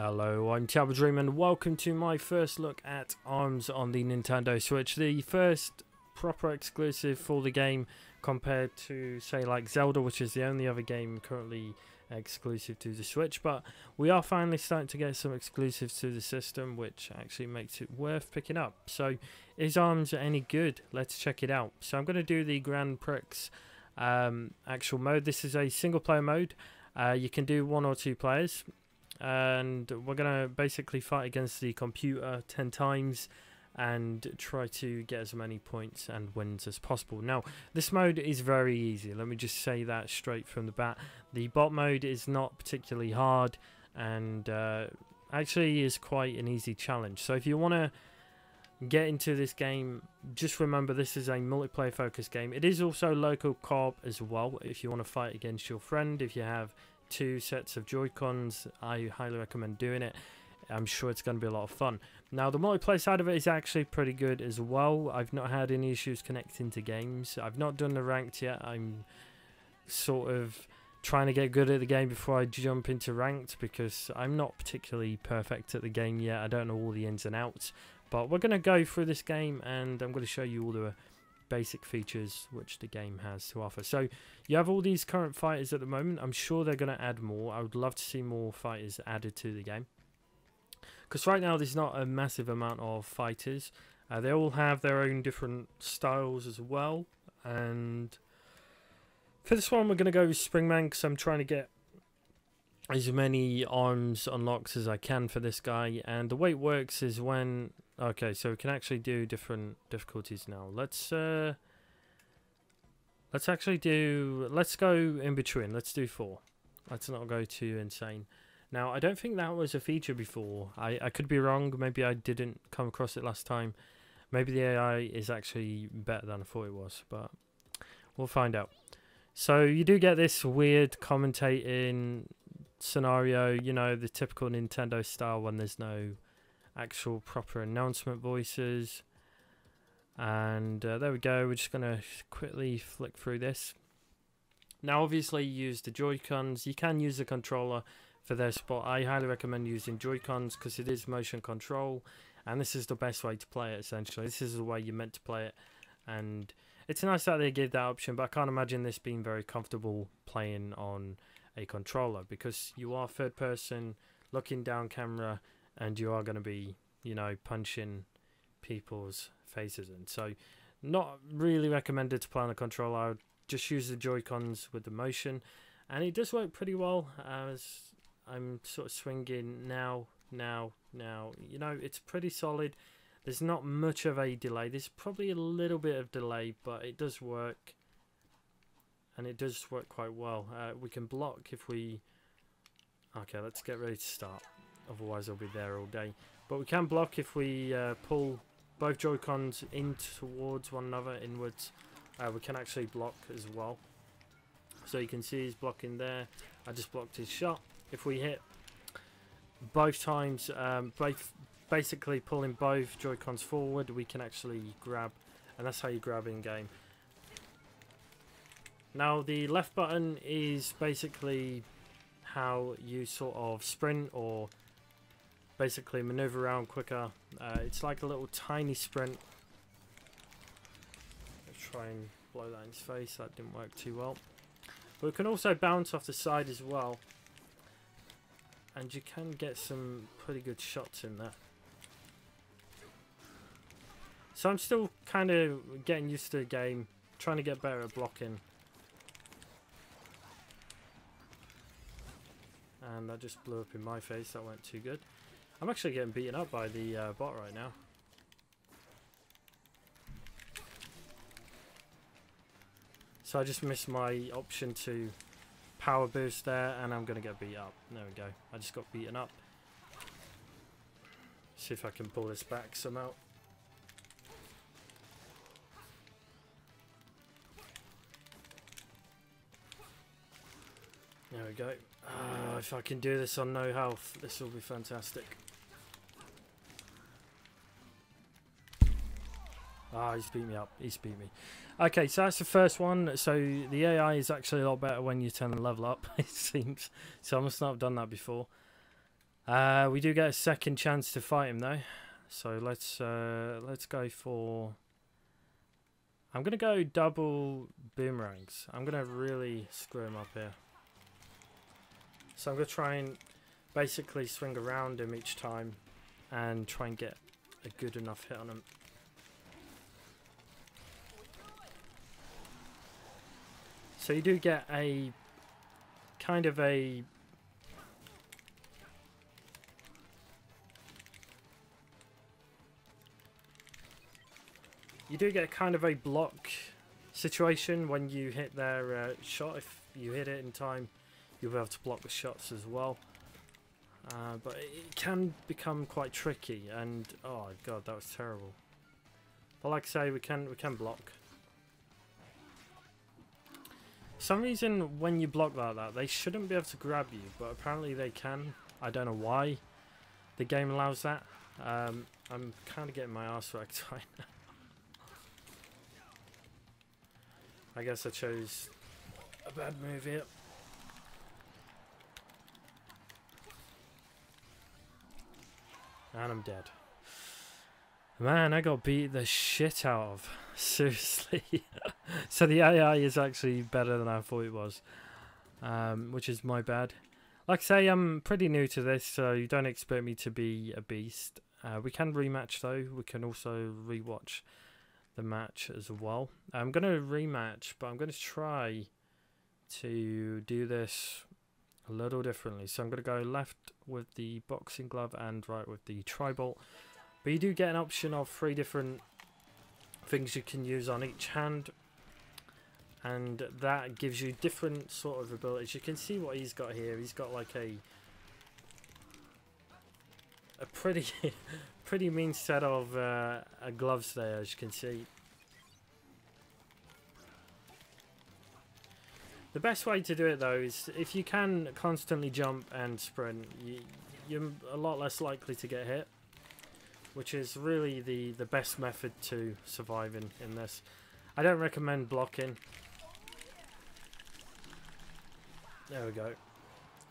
Hello, I'm Tiago Dream and welcome to my first look at ARMS on the Nintendo Switch. The first proper exclusive for the game compared to, say, like Zelda, which is the only other game currently exclusive to the Switch. But we are finally starting to get some exclusives to the system, which actually makes it worth picking up. So, is ARMS any good? Let's check it out. So I'm going to do the Grand Prix actual mode. This is a single player mode. You can do 1 or 2 players. And we're going to basically fight against the computer 10 times and try to get as many points and wins as possible. Now, this mode is very easy. Let me just say that straight from the bat. The bot mode is not particularly hard and actually is quite an easy challenge. So if you want to get into this game, just remember this is a multiplayer focused game. It is also local co-op as well if you want to fight against your friend. If you have 2 sets of Joy-Cons, I highly recommend doing it. I'm sure it's going to be a lot of fun. Now, the multiplayer side of it is actually pretty good as well. I've not had any issues connecting to games. I've not done the ranked yet. I'm sort of trying to get good at the game before I jump into ranked because I'm not particularly perfect at the game yet. I don't know all the ins and outs. But we're going to go through this game and I'm going to show you all the basic features which the game has to offer. So you have all these current fighters at the moment. I'm sure they're going to add more. I would love to see more fighters added to the game, because right now there's not a massive amount of fighters. They all have their own different styles as well, and for this one we're going to go with Springman because I'm trying to get as many ARMS unlocks as I can for this guy. And the way it works is when okay, so we can actually do different difficulties now. Let's go in between. Let's do 4. Let's not go too insane. Now, I don't think that was a feature before. I could be wrong. Maybe I didn't come across it last time. Maybe the AI is actually better than I thought it was, but we'll find out. So you do get this weird commentating scenario, you know, the typical Nintendo style when there's no actual proper announcement voices. And there we go. We're just going to quickly flick through this. Now, obviously, use the Joy-Cons. You can use the controller for this, but I highly recommend using Joy-Cons because it is motion control, and this is the best way to play it, essentially. This is the way you're meant to play it, and it's nice that they give that option, but I can't imagine this being very comfortable playing on a controller because you are third person, looking down camera, and you are going to be, you know, punching people's faces in. So, not really recommended to play on a controller. I would just use the Joy-Cons with the motion, and it does work pretty well as I'm sort of swinging now. You know, it's pretty solid. There's not much of a delay. There's probably a little bit of delay, but it does work, and it does work quite well. We can block if we... Okay, let's get ready to start. Otherwise I'll be there all day. But we can block if we pull both Joy-Cons in towards one another, inwards. We can actually block as well. So you can see he's blocking there. I just blocked his shot. If we hit both times, basically pulling both Joy-Cons forward, we can actually grab. And that's how you grab in game. Now the left button is basically how you sort of sprint or basically maneuver around quicker. It's like a little tiny sprint. Let's try and blow that in his face. That didn't work too well. But we can also bounce off the side as well, and you can get some pretty good shots in there. So I'm still kind of getting used to the game, trying to get better at blocking. And that just blew up in my face. That went too good. I'm actually getting beaten up by the bot right now. So I just missed my option to power boost there, and I'm going to get beat up. There we go. I just got beaten up. See if I can pull this back somehow. There we go. If I can do this on no health, this will be fantastic. Ah, he's beat me up. He's beat me. Okay, so that's the first one. So the AI is actually a lot better when you turn the level up, it seems. So I must not have done that before. We do get a second chance to fight him though, so let's go for. I'm gonna go double boomerangs. I'm gonna really screw him up here. So I'm gonna try and basically swing around him each time and try and get a good enough hit on him. So you do get a kind of a block situation when you hit their shot. If you hit it in time, you'll be able to block the shots as well. But it can become quite tricky, and oh god, that was terrible. But like I say, we can block. For some reason, when you block like that, they shouldn't be able to grab you, but apparently they can. I don't know why the game allows that. I'm kind of getting my arse wrecked right now. I guess I chose a bad move here. And I'm dead. Man, I got beat the shit out of. Seriously. So the AI is actually better than I thought it was. Which is my bad. Like I say, I'm pretty new to this, so you don't expect me to be a beast. We can rematch though. We can also rewatch the match as well. I'm going to rematch, but I'm going to try to do this a little differently. So I'm going to go left with the boxing glove and right with the tri-bolt. But you do get an option of 3 different things you can use on each hand, and that gives you different sort of abilities. You can see what he's got here. He's got like a pretty pretty mean set of gloves there, as you can see. The best way to do it though is if you can constantly jump and sprint, you're a lot less likely to get hit, which is really the best method to surviving in this. I don't recommend blocking. There we go.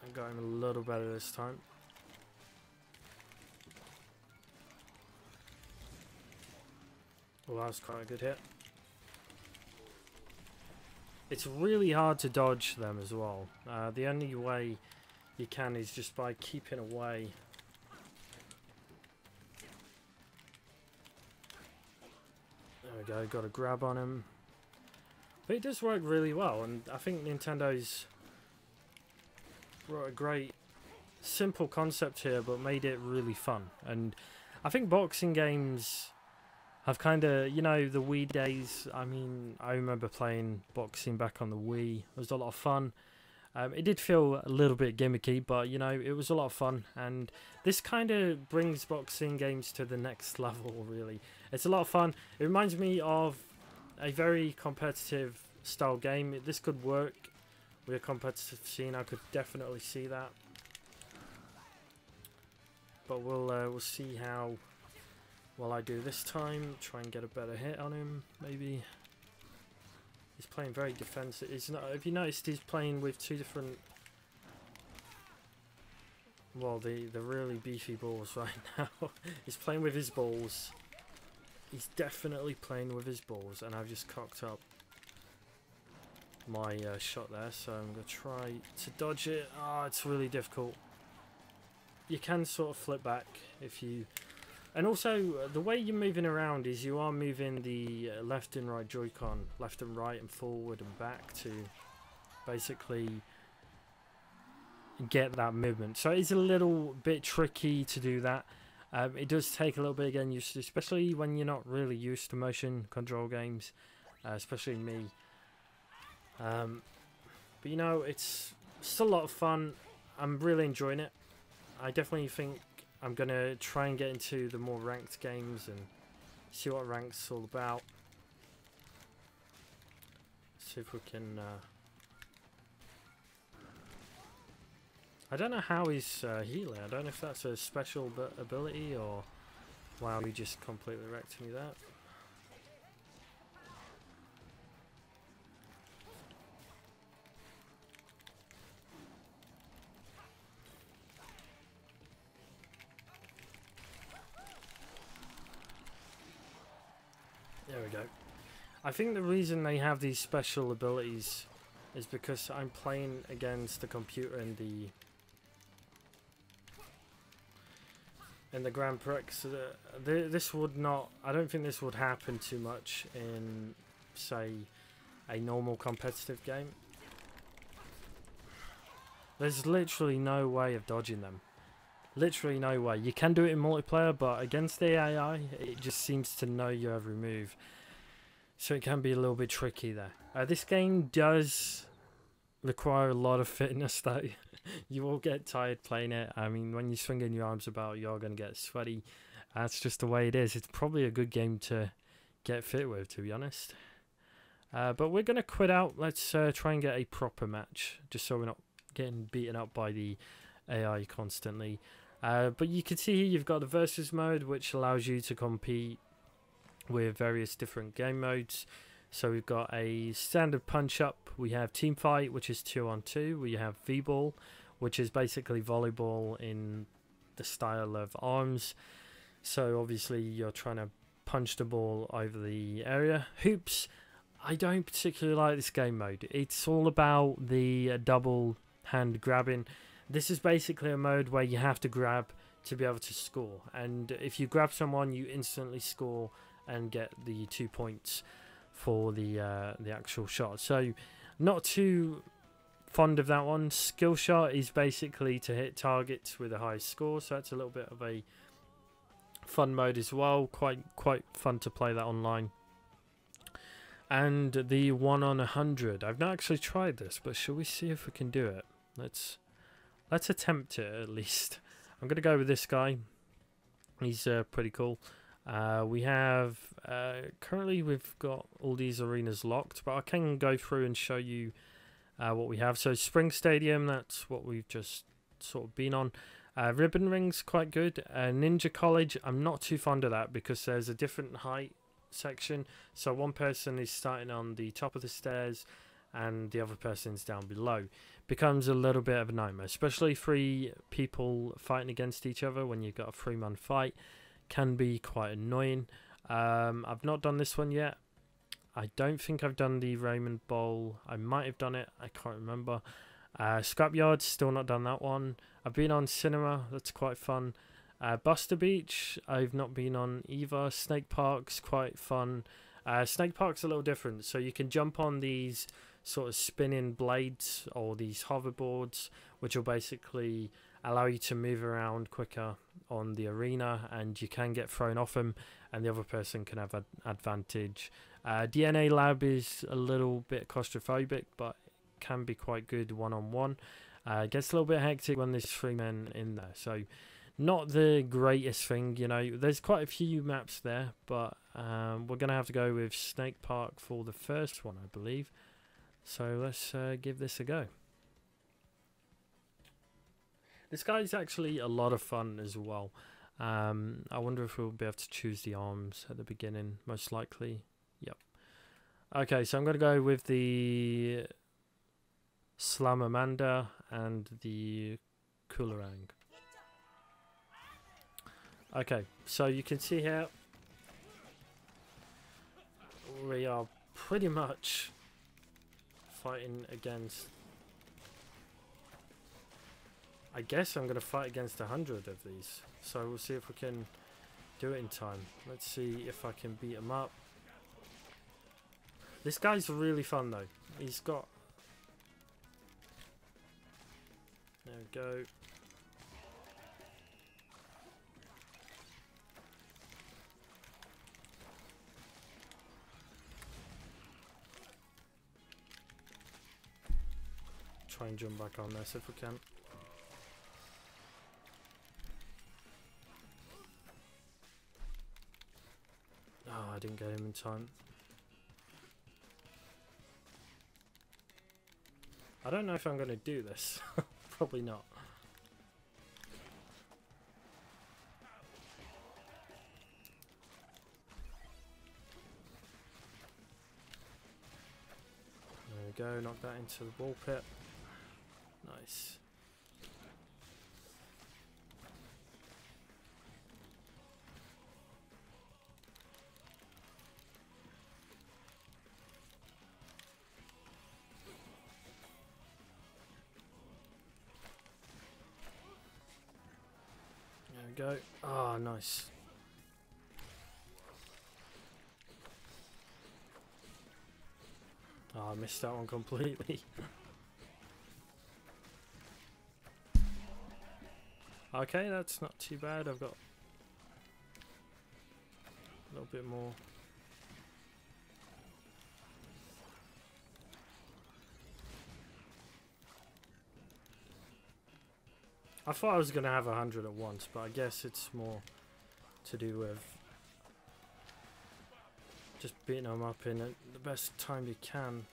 I got him a little better this time. Well, that was quite a good hit. It's really hard to dodge them as well. The only way you can is just by keeping away. There we go, got a grab on him. But it does work really well, and I think Nintendo's brought a great simple concept here, but made it really fun. And I think boxing games have kind of, you know, the Wii days. I mean, I remember playing boxing back on the Wii. It was a lot of fun. It did feel a little bit gimmicky, but, you know, it was a lot of fun. And this kind of brings boxing games to the next level, really. It's a lot of fun. It reminds me of a very competitive style game. This could work with a competitive scene. I could definitely see that. But we'll see how well I do this time. Try and get a better hit on him, maybe. He's playing very defensive. He's not. Have you noticed he's playing with 2 different? Well, the really beefy balls right now. He's playing with his balls. He's definitely playing with his balls, and I've just cocked up my shot there. So I'm gonna try to dodge it. Ah, it's really difficult. You can sort of flip back if you. And also, the way you're moving around is you are moving the left and right Joy-Con, left and right and forward and back to basically get that movement. So it's a little bit tricky to do that. It does take a little bit again, especially when you're not really used to motion control games, especially me. But you know, it's still a lot of fun. I'm really enjoying it. I definitely think I'm going to try and get into the more ranked games and see what rank's all about. See if we can. I don't know how he's healing. I don't know if that's a special ability or. Wow, he just completely wrecked me there. I think the reason they have these special abilities is because I'm playing against the computer in the Grand Prix. This would not. I don't think this would happen too much in, say, a normal competitive game. There's literally no way of dodging them. Literally no way. You can do it in multiplayer, but against the AI, it just seems to know your every move. So it can be a little bit tricky there. This game does require a lot of fitness though. You will get tired playing it. I mean, when you're swinging your arms about, you're going to get sweaty. That's just the way it is. It's probably a good game to get fit with, to be honest. But we're going to quit out. Let's try and get a proper match, just so we're not getting beaten up by the AI constantly. But you can see here you've got the versus mode, which allows you to compete with various different game modes. So we've got a standard punch up, we have team fight, which is 2-on-2, we have v-ball, which is basically volleyball in the style of arms. So obviously you're trying to punch the ball over the area. Hoops, I don't particularly like this game mode. It's all about the double hand grabbing. This is basically a mode where you have to grab to be able to score, and if you grab someone you instantly score and get the 2 points for the actual shot. So not too fond of that one. Skill shot is basically to hit targets with a high score, so that's a little bit of a fun mode as well. Quite fun to play that online. And the 1-on-100, I've not actually tried this, but shall we see if we can do it? Let's attempt it at least. I'm gonna go with this guy. He's pretty cool. We have currently we've got all these arenas locked, but I can go through and show you what we have. So Spring Stadium, that's what we've just sort of been on. Ribbon Ring's quite good. Ninja College, I'm not too fond of that because there's a different height section. So one person is starting on the top of the stairs and the other person's down below. Becomes a little bit of a nightmare, especially 3 people fighting against each other when you've got a 3-man fight. Can be quite annoying. I've not done this one yet. I don't think I've done the Raymond Bowl. I might have done it, I can't remember. Scrapyard, still not done that one. I've been on Cinema, that's quite fun. Buster Beach, I've not been on either. Snake Park's quite fun. Snake Park's a little different, so you can jump on these sort of spinning blades or these hoverboards, which will basically allow you to move around quicker on the arena, and you can get thrown off them and the other person can have an advantage. DNA Lab is a little bit claustrophobic, but can be quite good one-on-one. It gets a little bit hectic when there's 3 men in there, so not the greatest thing, you know. There's quite a few maps there, but we're gonna have to go with Snake Park for the first one, I believe. So let's give this a go. This guy's actually a lot of fun as well. I wonder if we'll be able to choose the arms at the beginning. Most likely. Yep. Okay, so I'm going to go with the Slamamander and the Coolerang. Okay, so you can see here we are pretty much fighting against, I guess I'm going to fight against 100 of these, so we'll see if we can do it in time. Let's see if I can beat him up. This guy's really fun though. He's got, there we go. Try and jump back on this if we can. Oh, I didn't get him in time. I don't know if I'm going to do this. Probably not. There we go, knock that into the ball pit. Nice. go. Ah, nice. Oh, I missed that one completely. Okay, that's not too bad. I've got a little bit more. I thought I was going to have 100 at once, but I guess it's more to do with just beating them up in the best time you can.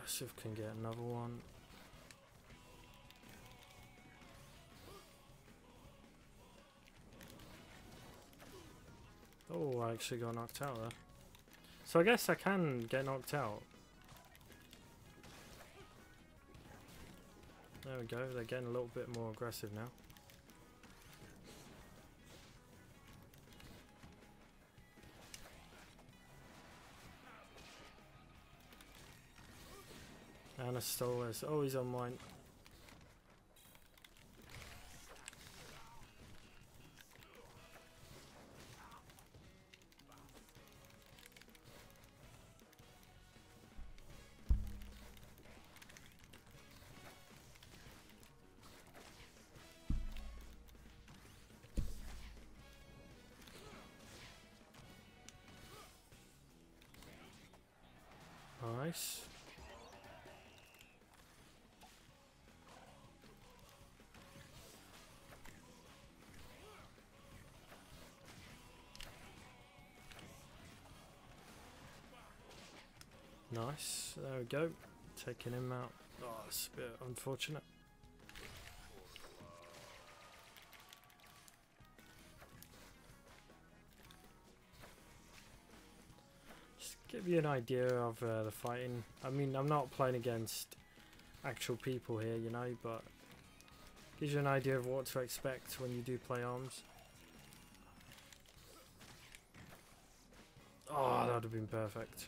Let's see if we can get another one. Oh, I actually got knocked out there. So I guess I can get knocked out. There we go, they're getting a little bit more aggressive now. Anastolis, oh, he's on mine. Nice. Nice, there we go. Taking him out. Oh, it's a bit unfortunate. Just to give you an idea of the fighting. I mean, I'm not playing against actual people here, you know, but gives you an idea of what to expect when you do play ARMS. Oh, that would have been perfect.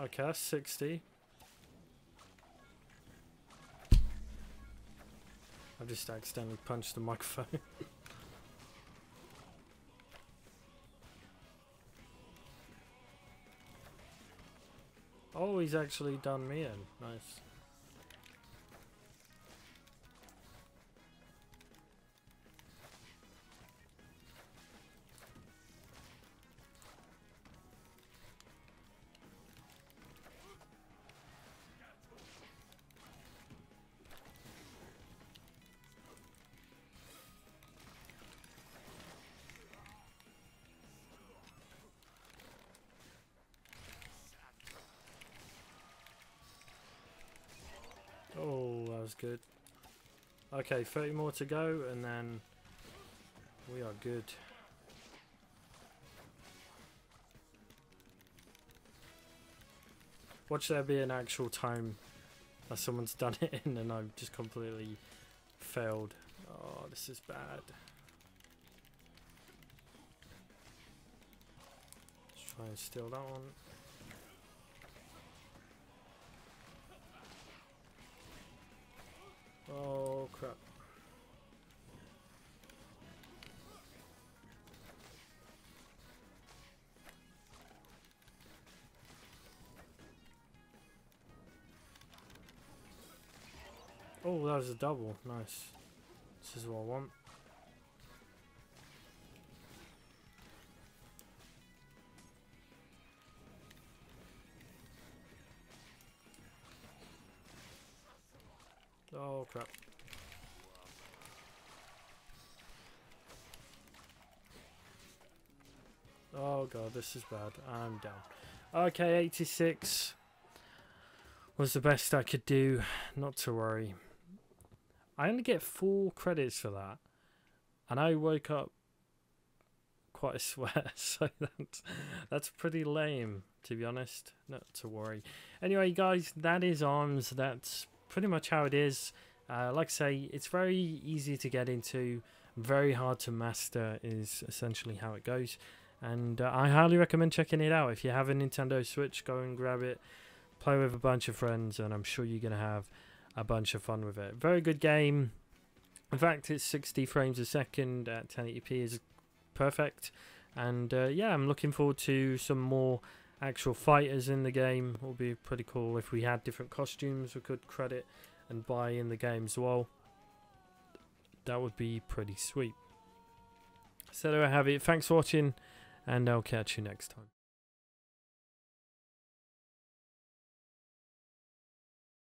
Okay, that's 60. I've just accidentally punched the microphone. Oh, he's actually done me in. Nice. Oh, that was good. Okay, 30 more to go, and then we are good. Watch there be an actual time that someone's done it in and I've just completely failed. Oh, this is bad. Let's try and steal that one. Oh crap. Oh, that was a double. Nice. This is what I want. Oh crap. Oh god, this is bad. I'm down. Okay, 86. was the best I could do. Not to worry. I only get 4 credits for that, and I woke up quite a sweat, so that's pretty lame, to be honest. Not to worry. Anyway, guys, that is ARMS. That's pretty much how it is. Like I say, it's very easy to get into, very hard to master is essentially how it goes. And I highly recommend checking it out. If you have a Nintendo Switch, go and grab it, play with a bunch of friends, and I'm sure you're going to have a bunch of fun with it. Very good game. In fact, it's 60 frames a second at 1080p is perfect. And yeah, I'm looking forward to some more actual fighters in the game. It would be pretty cool if we had different costumes we could credit and buy in the game as well. That would be pretty sweet. So there I have it. Thanks for watching, and I'll catch you next time.